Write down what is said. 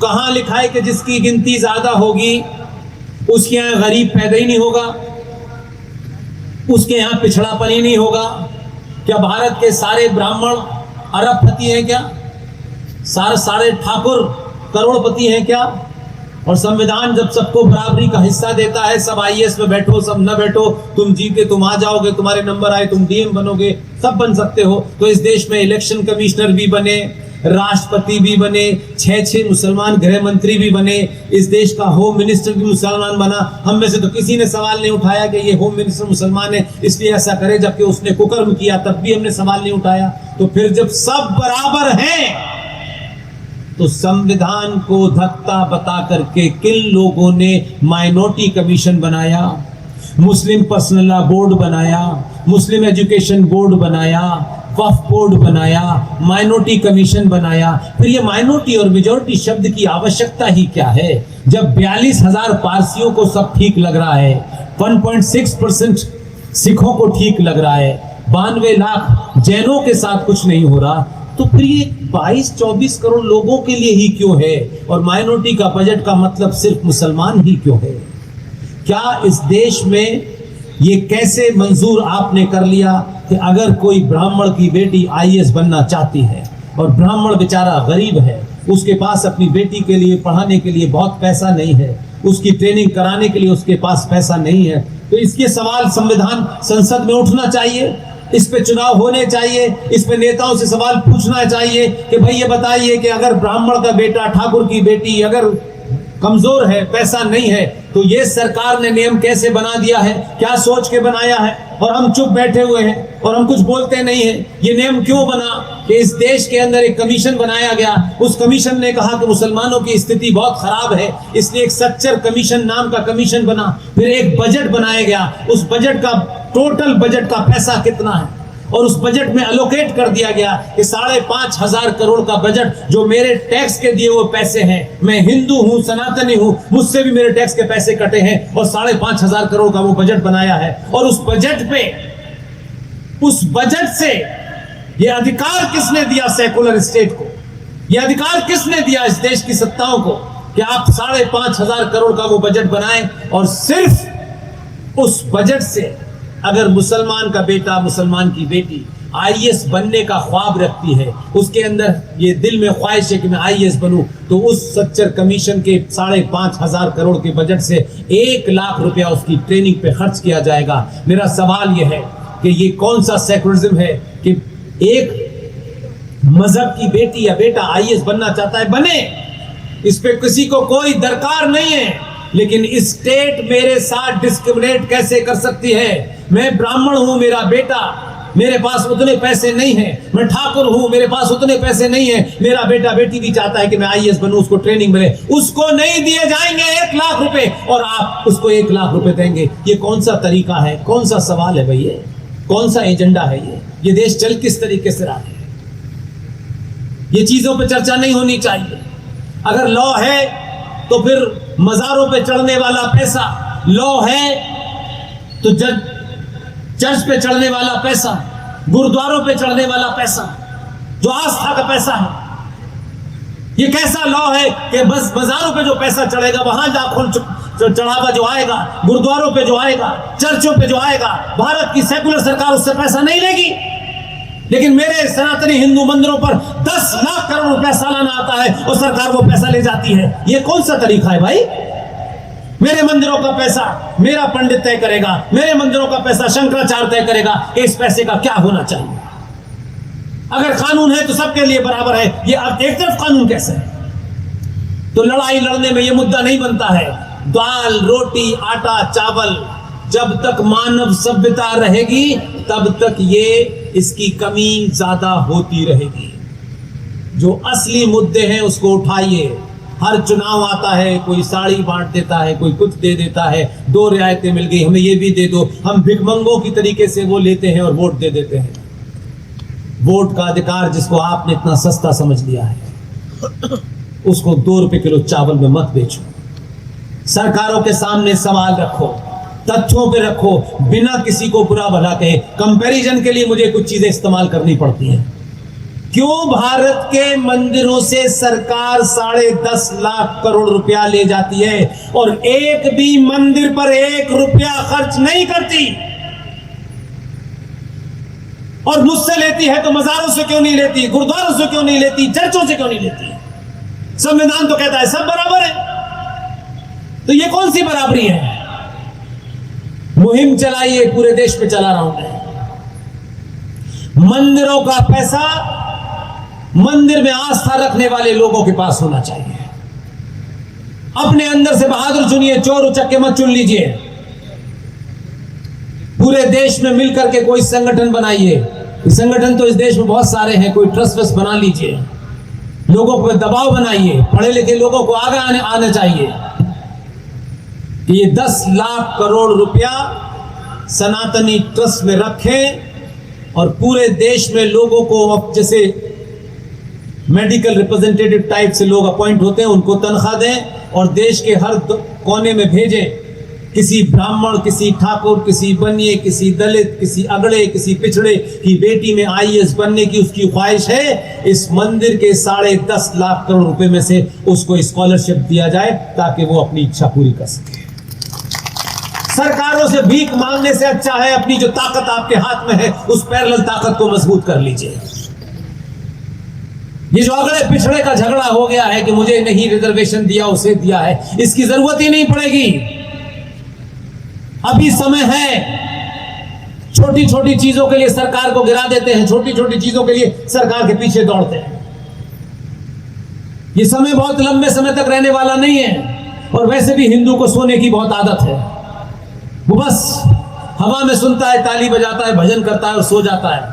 कहां लिखा है कि जिसकी गिनती ज्यादा होगी उसके यहां गरीब पैदा ही नहीं होगा, उसके यहां पिछड़ापन ही नहीं होगा? क्या भारत के सारे ब्राह्मण अरबपति हैं क्या? सारे ठाकुर करोड़पति हैं क्या? और संविधान जब सबको बराबरी का हिस्सा देता है, सब आईएएस में बैठो, सब न बैठो, तुम जीते तुम आ जाओगे, तुम्हारे नंबर आए तुम डीएम बनोगे, सब बन सकते हो, तो इस देश में इलेक्शन कमिश्नर भी बने, राष्ट्रपति भी बने, 6 मुसलमान गृह मंत्री भी बने, इस देश का होम मिनिस्टर भी मुसलमान बना। हम में से तो किसी ने सवाल नहीं उठाया कि ये होम मिनिस्टर मुसलमान है इसलिए ऐसा करे, जबकि उसने कुकर्म किया तब भी हमने सवाल नहीं उठाया। तो फिर जब सब बराबर हैं तो संविधान को धक्का बता करके किन लोगों ने माइनॉरिटी कमीशन बनाया, मुस्लिम पर्सनल लॉ बोर्ड बनाया, मुस्लिम एजुकेशन बोर्ड बनाया, वक्फ बोर्ड बनाया, माइनॉरिटी कमीशन बनाया? फिर ये माइनॉरिटी और मेजॉरिटी शब्द की आवश्यकता ही क्या है जब 42,000 पारसियों को सब ठीक लग रहा है, 1.6% सिखों को ठीक लग रहा है, 92 लाख जैनों के साथ कुछ नहीं हो रहा? तो फिर ये 22-24 करोड़ लोगों के लिए ही क्यों है? और माइनॉरिटी का बजट का मतलब सिर्फ मुसलमान ही क्यों है? क्या इस देश में ये कैसे मंजूर आपने कर लिया कि अगर कोई ब्राह्मण की बेटी आईएएस बनना चाहती है और ब्राह्मण बेचारा गरीब है, उसके पास अपनी बेटी के लिए पढ़ाने के लिए बहुत पैसा नहीं है, उसकी ट्रेनिंग कराने के लिए उसके पास पैसा नहीं है, तो इसके सवाल संविधान संसद में उठना चाहिए, इस पे चुनाव होने चाहिए, इस पे नेताओं से सवाल पूछना चाहिए कि भाई ये बताइए कि अगर ब्राह्मण का बेटा, ठाकुर की बेटी अगर कमजोर है, पैसा नहीं है, तो ये सरकार ने नियम कैसे बना दिया है, क्या सोच के बनाया है, और हम चुप बैठे हुए हैं और हम कुछ बोलते नहीं है? ये नियम क्यों बना कि इस देश के अंदर एक कमीशन बनाया गया, उस कमीशन ने कहा कि मुसलमानों की स्थिति बहुत खराब है, इसलिए एक सच्चर कमीशन नाम का कमीशन बना, फिर एक बजट बनाया गया, उस बजट का टोटल बजट का पैसा कितना है और उस बजट में अलोकेट कर दिया गया कि 5,500 करोड़ का बजट जो मेरे टैक्स के दिए हुए पैसे हैं, मैं हिंदू हूं, सनातनी हूं, मुझसे भी मेरे टैक्स के पैसे कटे हैं और 5,500 करोड़ का वो बजट बनाया है। और उस बजट से ये अधिकार किसने दिया सेकुलर स्टेट को? ये अधिकार किसने दिया इस देश की सत्ताओं को कि आप 5,500 करोड़ का वो बजट बनाएं और सिर्फ उस बजट से अगर मुसलमान का बेटा, मुसलमान की बेटी आईएएस बनने का ख्वाब रखती है, उसके अंदर ये दिल में ख्वाहिश है कि मैं आईएएस बनूं, तो उस सच्चर कमीशन के 5,500 करोड़ के बजट से 1 लाख रुपया उसकी ट्रेनिंग पे खर्च किया जाएगा। मेरा सवाल यह है कि ये कौन सा सेकुलरिज्म है कि एक मजहब की बेटी या बेटा आईएएस बनना चाहता है, बने, इस पे किसी को कोई दरकार नहीं है, लेकिन स्टेट मेरे साथ डिस्क्रिमिनेट कैसे कर सकती है? मैं ब्राह्मण हूं, मेरा बेटा, मेरे पास उतने पैसे नहीं है, मैं ठाकुर हूं, मेरे पास उतने पैसे नहीं है, मेरा बेटा बेटी भी चाहता है कि मैं आईएएस बनूं, उसको ट्रेनिंग मिले, उसको नहीं दिए जाएंगे 1 लाख रुपए और आप उसको 1 लाख रुपए देंगे? ये कौन सा तरीका है? कौन सा सवाल है भैया? कौन सा एजेंडा है ये देश चल किस तरीके से रहा है? ये चीजों पे चर्चा नहीं होनी चाहिए। अगर लॉ है तो फिर मजारों पे चढ़ने वाला पैसा, लॉ है तो चर्च पे चढ़ने वाला पैसा, गुरुद्वारों पे चढ़ने वाला पैसा, जो आस्था का पैसा है, ये कैसा लॉ है कि बस मजारों पे जो पैसा चढ़ेगा वहां जाकर चढ़ावा जो आएगा, गुरुद्वारों पे जो आएगा, चर्चों पे जो आएगा, भारत की सेकुलर सरकार उससे पैसा नहीं लेगी? लेकिन मेरे सनातनी हिंदू मंदिरों पर 10 लाख करोड़ रुपया सालाना आता है और सरकार वो पैसा ले जाती है। ये कौन सा तरीका है भाई? मेरे मंदिरों का पैसा मेरा पंडित तय करेगा, मेरे मंदिरों का पैसा शंकराचार्य तय करेगा, इस पैसे का क्या होना चाहिए? अगर कानून है तो सबके लिए बराबर है, ये अब एक तरफ कानून कैसे है? तो लड़ाई लड़ने में ये मुद्दा नहीं बनता है। दाल, रोटी, आटा, चावल, जब तक मानव सभ्यता रहेगी तब तक ये इसकी कमी ज्यादा होती रहेगी। जो असली मुद्दे हैं उसको उठाइए। हर चुनाव आता है, कोई साड़ी बांट देता है, कोई कुछ दे देता है, 2 रियायतें मिल गई, हमें ये भी दे दो। हम भिखमंगों की तरीके से वो लेते हैं और वोट दे देते हैं। वोट का अधिकार जिसको आपने इतना सस्ता समझ लिया है, उसको 2 रुपए किलो चावल में मत बेचो। सरकारों के सामने सवाल रखो, तथ्यों पे रखो, बिना किसी को बुरा भला कहे। कंपैरिजन के लिए मुझे कुछ चीजें इस्तेमाल करनी पड़ती हैं क्यों भारत के मंदिरों से सरकार 10.5 लाख करोड़ रुपया ले जाती है और एक भी मंदिर पर 1 रुपया खर्च नहीं करती? और मुझसे लेती है तो मजारों से क्यों नहीं लेती, गुरुद्वारों से क्यों नहीं लेती, चर्चों से क्यों नहीं लेती? संविधान तो कहता है सब बराबर है। तो ये कौन सी बराबरी है? मुहिम चलाइए, पूरे देश में चला रहा हूं मैं। मंदिरों का पैसा मंदिर में आस्था रखने वाले लोगों के पास होना चाहिए। अपने अंदर से बहादुर चुनिए, चोर उचक्के मत चुन लीजिए। पूरे देश में मिलकर के कोई संगठन बनाइए। संगठन तो इस देश में बहुत सारे हैं, कोई ट्रस्ट वस्ट बना लीजिए। लोगों पर दबाव बनाइए, पढ़े लिखे लोगों को आगे आना चाहिए कि ये 10 लाख करोड़ रुपया सनातनी ट्रस्ट में रखें और पूरे देश में लोगों को, अब जैसे मेडिकल रिप्रेजेंटेटिव टाइप से लोग अपॉइंट होते हैं, उनको तनख्वाह दें और देश के हर कोने में भेजें। किसी ब्राह्मण, किसी ठाकुर, किसी बनिए, किसी दलित, किसी अगड़े, किसी पिछड़े की बेटी में IAS बनने की उसकी ख्वाहिश है, इस मंदिर के 10.5 लाख करोड़ रुपए में से उसको स्कॉलरशिप दिया जाए ताकि वो अपनी इच्छा पूरी कर सके। सरकारों से भीख मांगने से अच्छा है अपनी जो ताकत आपके हाथ में है उस पैरेलल ताकत को मजबूत कर लीजिए। ये जो अगड़े पिछड़े का झगड़ा हो गया है कि मुझे नहीं रिजर्वेशन दिया, उसे दिया है, इसकी जरूरत ही नहीं पड़ेगी। अभी समय है। छोटी छोटी चीजों के लिए सरकार को गिरा देते हैं, छोटी छोटी चीजों के लिए सरकार के पीछे दौड़ते हैं। ये समय बहुत लंबे समय तक रहने वाला नहीं है। और वैसे भी हिंदू को सोने की बहुत आदत है। वो बस हवा में सुनता है, ताली बजाता है, भजन करता है और सो जाता है।